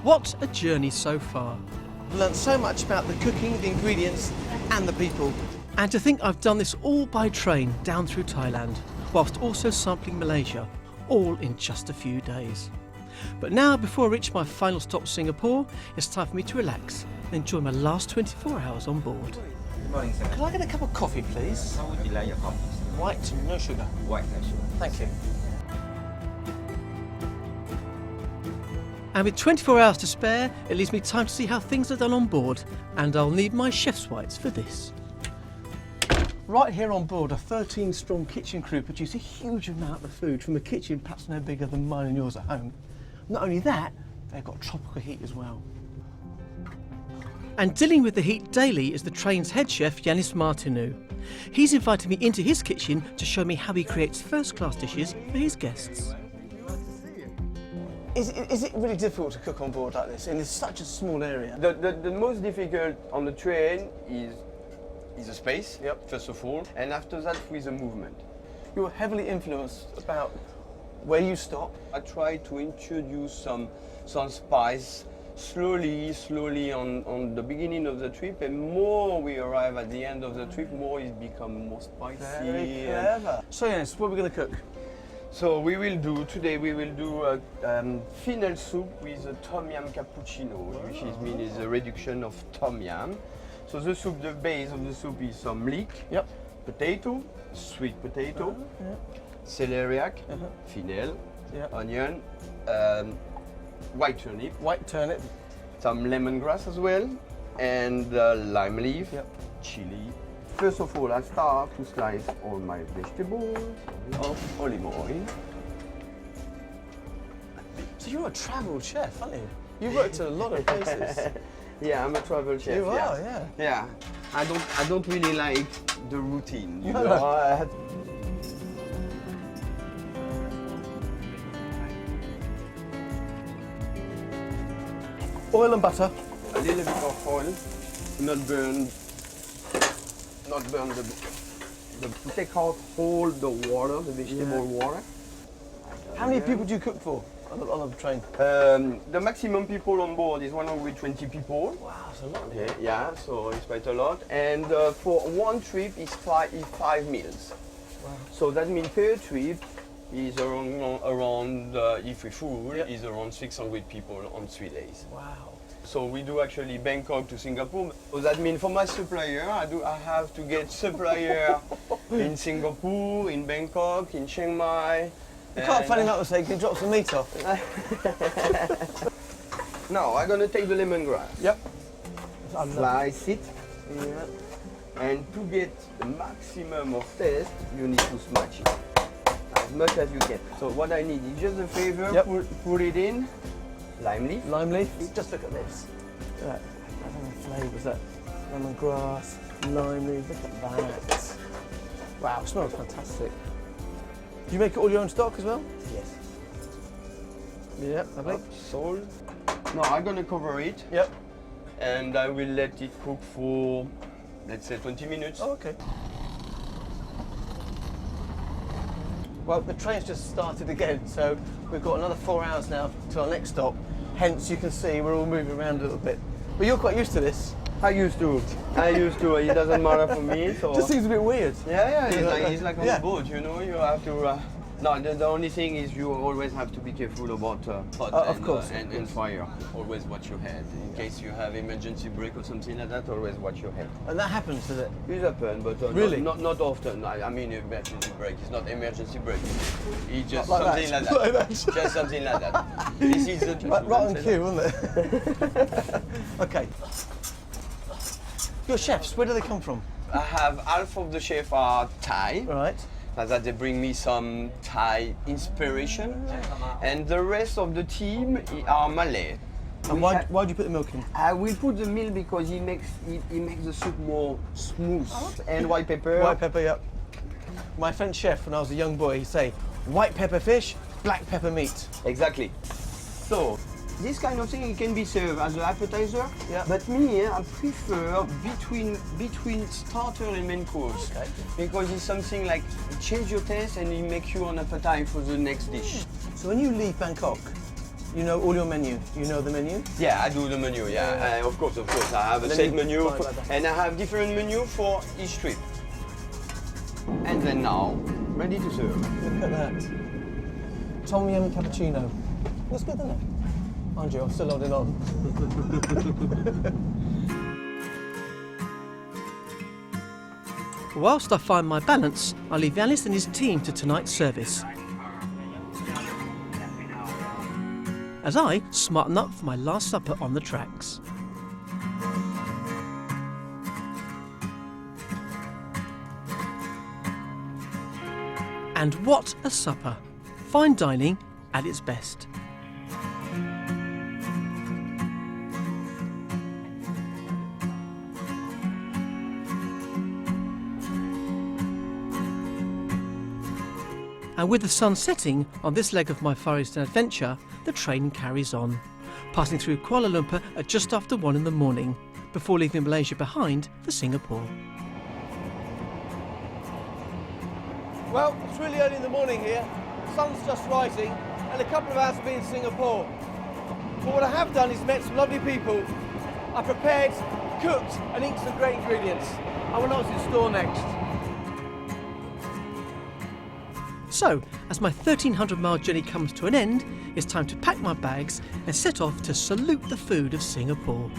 What a journey so far. I've learnt so much about the cooking, the ingredients and the people. And to think I've done this all by train down through Thailand, whilst also sampling Malaysia, all in just a few days. But now, before I reach my final stop, Singapore, it's time for me to relax and enjoy my last 24 hours on board. Good morning, sir. Can I get a cup of coffee, please? How would you like your coffee? White, no sugar. White, no sugar. Thank you. And with 24 hours to spare, it leaves me time to see how things are done on board, and I'll need my chef's whites for this. Right here on board, a 13-strong kitchen crew produce a huge amount of food from a kitchen perhaps no bigger than mine and yours at home. Not only that, they've got tropical heat as well. And dealing with the heat daily is the train's head chef, Yanis Martinu. He's invited me into his kitchen to show me how he creates first-class dishes for his guests. Is it really difficult to cook on board like this in such a small area? The most difficult on the train is the space, first of all, and after that with the movement. You're heavily influenced about where you stop. I try to introduce some spice slowly on the beginning of the trip, and more we arrive at the end of the trip, more it becomes more spicy. Very clever. So yes, what are we going to cook? So today we will do a fennel soup with a tom yum cappuccino, which means a reduction of tom yum. So the soup, the base of the soup is some leek, potato, sweet potato, celeriac, fennel, onion, white turnip, some lemongrass as well, and lime leaf, chili. First of all, I start to slice all my vegetables of olive oil. So you're a travel chef, aren't you? You worked at a lot of places. Yeah, I'm a travel chef. You are, yeah. Yeah, I don't really like the routine. You No. know? Oil and butter. A little bit of oil, not burn to take out all the water, the vegetable water. How many people do you cook for on the train? The maximum people on board is 120 people. Wow, that's a lot. Okay, yeah, so it's quite a lot. And for one trip is five meals. Wow. So that means per trip is around if we full, is around 600 people on 3 days. Wow. So we do actually Bangkok to Singapore. So that means for my supplier, I have to get supplier in Singapore, in Bangkok, in Chiang Mai. You can't find him out and say, can you drop some meat off? Now I'm gonna take the lemongrass. Yep. Slice it. And to get the maximum of taste, you need to smash it as much as you can. So what I need is just the flavor, put it in. Lime leaf. Lime leaf. Just look at this. Look at that. Flavours, that lemongrass, lime leaf, look at that. Wow, it smells fantastic. Do you make all your own stock as well? Yes. Yeah, lovely. Salt. Now I'm gonna cover it. Yep. And I will let it cook for, let's say, 20 minutes. Oh, okay. Well, the train's just started again, so we've got another 4 hours now to our next stop. Hence, you can see we're all moving around a little bit. But you're quite used to this. I used to. It doesn't matter for me. So. Just seems a bit weird. Yeah, it's like on the boat, you know. You have to. No, the only thing is you always have to be careful about pot and fire. Always watch your head. In case you have emergency brake or something like that, always watch your head. And that happens, does it? It happens, but really? not often. I mean emergency brake. It's not emergency brake. It's just like something that. like that. Like that. Just something like that. This is the truth. Right on cue, wasn't it? Okay. Your chefs, where do they come from? I have half of the chefs are Thai. Right. That they bring me some Thai inspiration, and the rest of the team are Malay. And why do you put the milk in? I will put the milk because it makes the soup more smooth. And white pepper. White pepper, yep. My French chef, when I was a young boy, he'd say, white pepper fish, black pepper meat. Exactly. So, this kind of thing it can be served as an appetizer, but me, I prefer between starter and main course, because it's something like change your taste and it makes you an appetite for the next dish. So when you leave Bangkok, You know all your menu. You know the menu. Yeah, I do the menu. Yeah, of course. I have a Then set you menu, buy like that. and I have different menu for each trip. And then now, ready to serve. Look at that. Tom yum cappuccino. Looks good, doesn't it? Mind you, I'm still holding on. Whilst I find my balance, I leave Yanis and his team to tonight's service, as I smarten up for my last supper on the tracks. And what a supper! Fine dining at its best. And with the sun setting on this leg of my Far Eastern adventure, the train carries on, passing through Kuala Lumpur at just after 1 in the morning, before leaving Malaysia behind for Singapore. Well, it's really early in the morning here, the sun's just rising, and a couple of hours to be in Singapore. But what I have done is met some lovely people. I prepared, cooked, and eaten some great ingredients. I will know what's in store next. So, as my 1,300-mile journey comes to an end, it's time to pack my bags and set off to salute the food of Singapore.